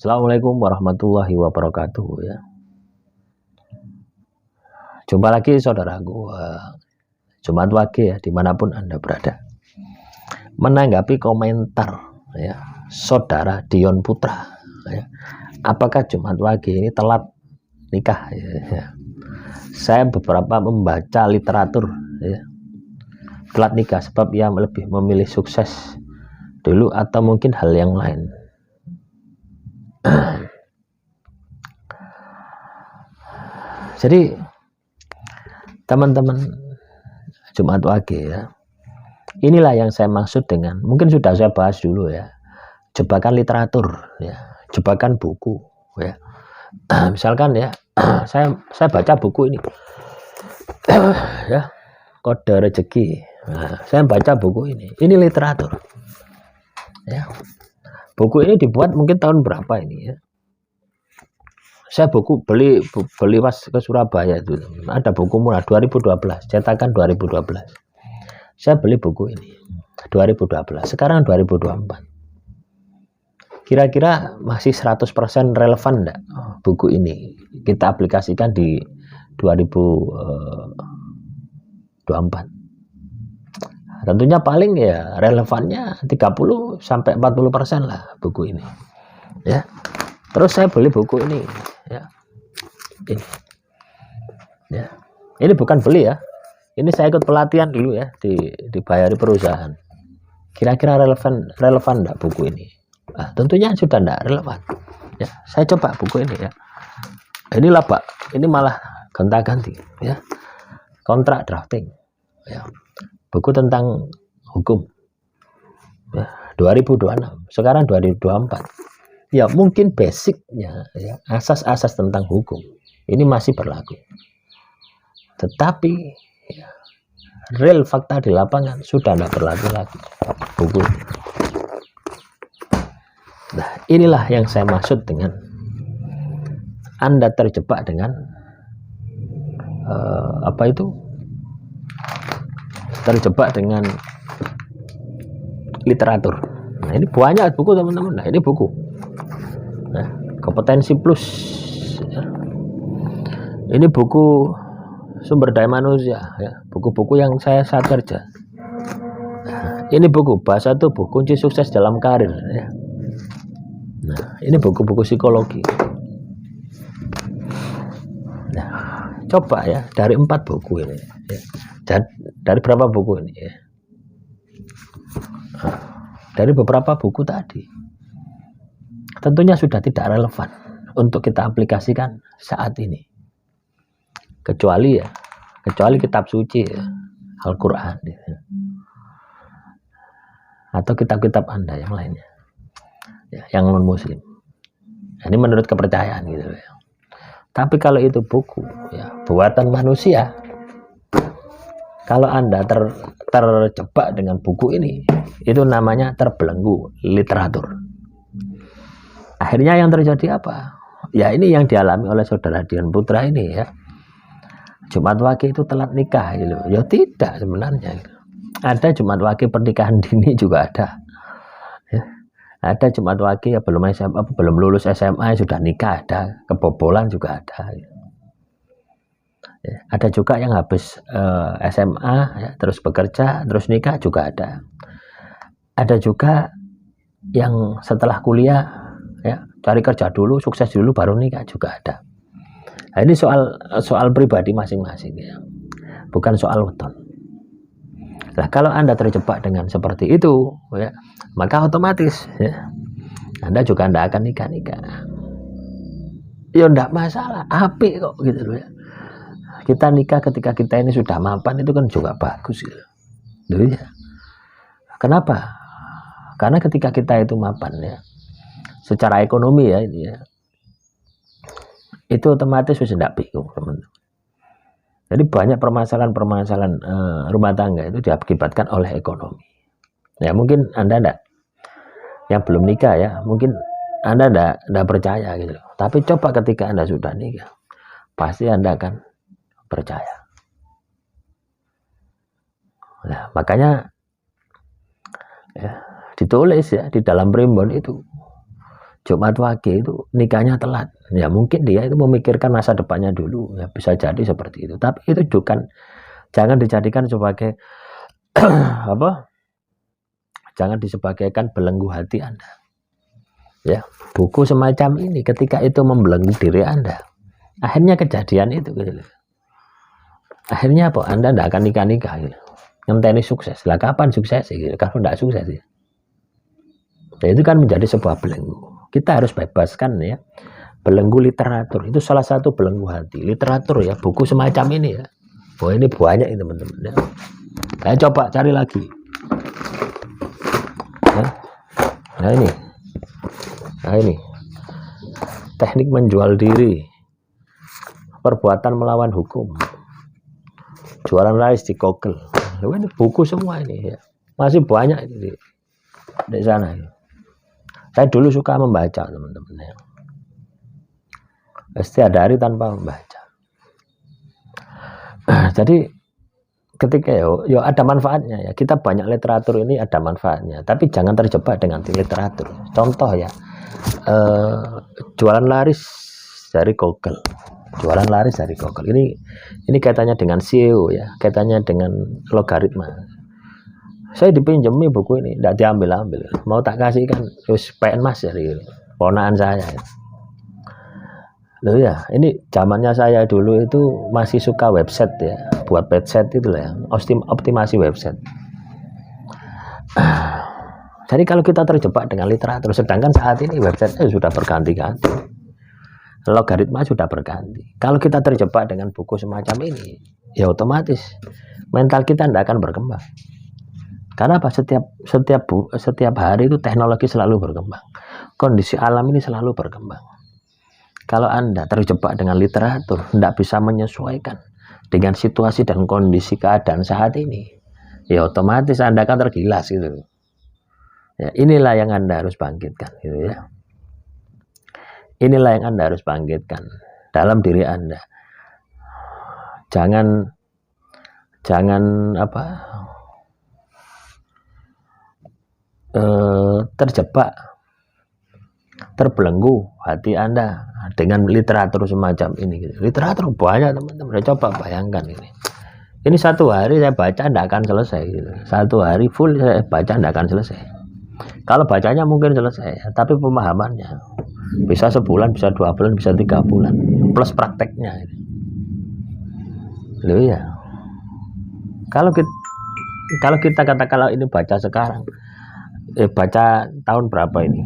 Assalamualaikum warahmatullahi wabarakatuh ya. Jumpa lagi saudaraku, Jumat Wage ya, dimanapun Anda berada. Menanggapi komentar ya, saudara Dion Putra ya, apakah Jumat Wage ini telat nikah ya. Saya beberapa membaca literatur ya, telat nikah sebab ia lebih memilih sukses dulu atau mungkin hal yang lain. Jadi teman-teman Jumat Wage ya, inilah yang saya maksud dengan, mungkin sudah saya bahas dulu ya, jebakan literatur ya, jebakan buku ya. Misalkan ya, saya baca buku ini ya, Kode Rezeki. Nah, saya baca buku ini literatur ya. Buku ini dibuat mungkin tahun berapa ini ya, saya beli pas ke Surabaya itu ada buku murah 2012, cetakan 2012. Saya beli buku ini 2012, sekarang 2024. Kira-kira masih 100% relevan enggak buku ini kita aplikasikan di 2024? Tentunya paling ya relevannya 30 sampai 40% lah buku ini ya. Terus saya beli buku ini ya. Ini bukan beli ya. Ini saya ikut pelatihan dulu ya, dibayari perusahaan. Kira-kira relevan enggak buku ini? Nah, tentunya sudah enggak relevan. Ya, saya coba buku ini ya. Inilah Pak, ini malah gonta-ganti ya. Kontrak drafting. Ya. Buku tentang hukum. Ya, 2026. Sekarang 2024. Ya mungkin basicnya ya, asas-asas tentang hukum ini masih berlaku, tetapi ya, real fakta di lapangan sudah tidak berlaku lagi buku. Nah, inilah yang saya maksud dengan Anda terjebak dengan terjebak dengan literatur. Nah, ini banyak buku teman-teman. Nah, ini buku. Nah, kompetensi plus ya. Ini buku sumber daya manusia ya, buku-buku yang saya kerja. Nah, ini buku bahasa tubuh kunci sukses dalam karir ya. Nah, ini buku-buku psikologi. Nah, coba ya dari 4 buku ini ya. Dari berapa buku ini ya? Nah, dari beberapa buku tadi tentunya sudah tidak relevan untuk kita aplikasikan saat ini, kecuali kitab suci ya, Al-Quran ya, atau kitab-kitab Anda yang lainnya ya, yang non muslim. Ini menurut kepercayaan gitu ya. Tapi kalau itu buku ya, buatan manusia, kalau Anda terjebak dengan buku ini, itu namanya terbelenggu literatur. Akhirnya yang terjadi apa? Ya ini yang dialami oleh saudara Dion Putra ini ya. Jumat Wage itu telat nikah gitu. Ya tidak sebenarnya. Ada Jumat Wage pernikahan dini juga ada. Ya. Ada Jumat Wage ya belum SMA, belum lulus SMA sudah nikah ada. Kebobolan juga ada. Ya. Ada juga yang habis SMA ya, terus bekerja terus nikah juga ada. Ada juga yang setelah kuliah ya, cari kerja dulu, sukses dulu baru nikah juga ada. Nah, ini soal pribadi masing-masing ya, bukan soal weton. Nah, kalau Anda terjebak dengan seperti itu ya, maka otomatis ya, Anda juga tidak akan nikah. Ya tidak masalah, apik kok gitu loh ya. Kita nikah ketika kita ini sudah mapan itu kan juga bagus gitu. Ya. Kenapa? Karena ketika kita itu mapan ya, secara ekonomi ya ini ya, itu otomatis sudah tidak bingung teman-teman. Jadi banyak permasalahan rumah tangga itu diakibatkan oleh ekonomi. Ya mungkin Anda enggak, yang belum nikah ya, mungkin Anda enggak percaya gitu. Tapi coba ketika Anda sudah nikah, pasti Anda akan percaya. Nah makanya ya, ditulis ya di dalam primbon itu, Jumat Wage itu nikahnya telat, ya mungkin dia itu memikirkan masa depannya dulu, ya bisa jadi seperti itu. Tapi itu bukan, jangan dijadikan sebagai apa? Jangan disebagaikan belenggu hati Anda. Ya, buku semacam ini ketika itu membelenggu diri Anda, akhirnya kejadian itu gitu. Akhirnya apa? Anda tidak akan nikah gitu. Ngenteni sukses. Lah kapan sukses gitu? Kalau tidak sukses ya. Nah, itu kan menjadi sebuah belenggu. Kita harus bebaskan ya belenggu literatur. Itu salah satu belenggu hati. Literatur ya, buku semacam ini ya. Oh ini banyak ini teman-teman ya. Saya coba cari lagi. Nah ini teknik menjual diri, perbuatan melawan hukum, jualan laris di Google. Ini buku semua ini ya. Masih banyak ini di sana ya. Saya dulu suka membaca teman-teman ya. Setiap hari tanpa membaca. Jadi ketika yo ada manfaatnya ya. Kita banyak literatur ini ada manfaatnya. Tapi jangan terjebak dengan literatur. Contoh ya, jualan laris dari Google. Jualan laris dari Google. Ini kaitannya dengan SEO ya, kaitannya dengan logaritma. Saya dipinjemi buku ini, tidak diambil-ambil. Mau tak kasihkan, terus PN Mas dari ponakan saya. Loh ya, ini zamannya saya dulu itu masih suka website ya, buat website itu lah ya, optimasi website. Jadi kalau kita terjebak dengan literatur, sedangkan saat ini website sudah berganti-ganti, logaritma sudah berganti. Kalau kita terjebak dengan buku semacam ini, ya otomatis mental kita tidak akan berkembang. Karena apa? Setiap hari itu teknologi selalu berkembang, kondisi alam ini selalu berkembang. Kalau Anda terjebak dengan literatur, tidak bisa menyesuaikan dengan situasi dan kondisi keadaan saat ini, ya otomatis Anda akan tergilas gitu. Ya, inilah yang Anda harus bangkitkan gitu ya. Inilah yang Anda harus bangkitkan dalam diri Anda. Jangan terjebak, terbelenggu hati Anda dengan literatur semacam ini gitu. Literatur banyak teman-teman, coba bayangkan ini. Ini satu hari saya baca tidak akan selesai gitu. Satu hari full saya baca tidak akan selesai. Kalau bacanya mungkin selesai, tapi pemahamannya bisa sebulan, bisa 2 bulan, bisa 3 bulan, plus prakteknya gitu. Loh ya, kalau kita katakanlah ini baca sekarang, baca tahun berapa ini,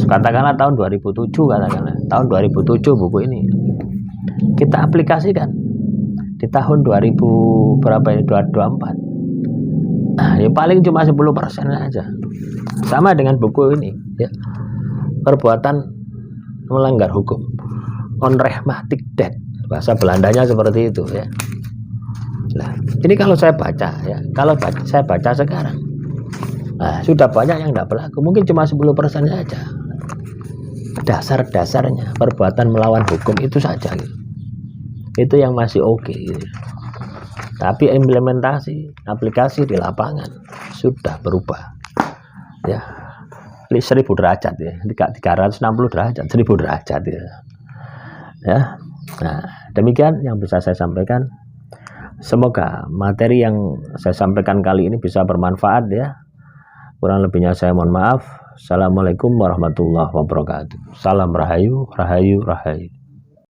katakanlah tahun 2007, katakanlah tahun 2007 buku ini kita aplikasikan di tahun 2000 berapa ini, 2024, ya paling cuma 10% saja. Sama dengan buku ini ya, perbuatan melanggar hukum, onrechtmatig daad, bahasa Belandanya seperti itu ya. Nah, ini kalau saya baca ya, saya baca sekarang, nah, sudah banyak yang tidak berlaku, mungkin cuma 10% saja. Dasar-dasarnya perbuatan melawan hukum itu saja gitu. Itu yang masih oke gitu. Tapi implementasi aplikasi di lapangan sudah berubah ya, 1000 derajat ya, 360 derajat, 1000 derajat ya. Nah, demikian yang bisa saya sampaikan. Semoga materi yang saya sampaikan kali ini bisa bermanfaat ya. Kurang lebihnya saya mohon maaf. Assalamualaikum warahmatullahi wabarakatuh. Salam rahayu, rahayu, rahayu.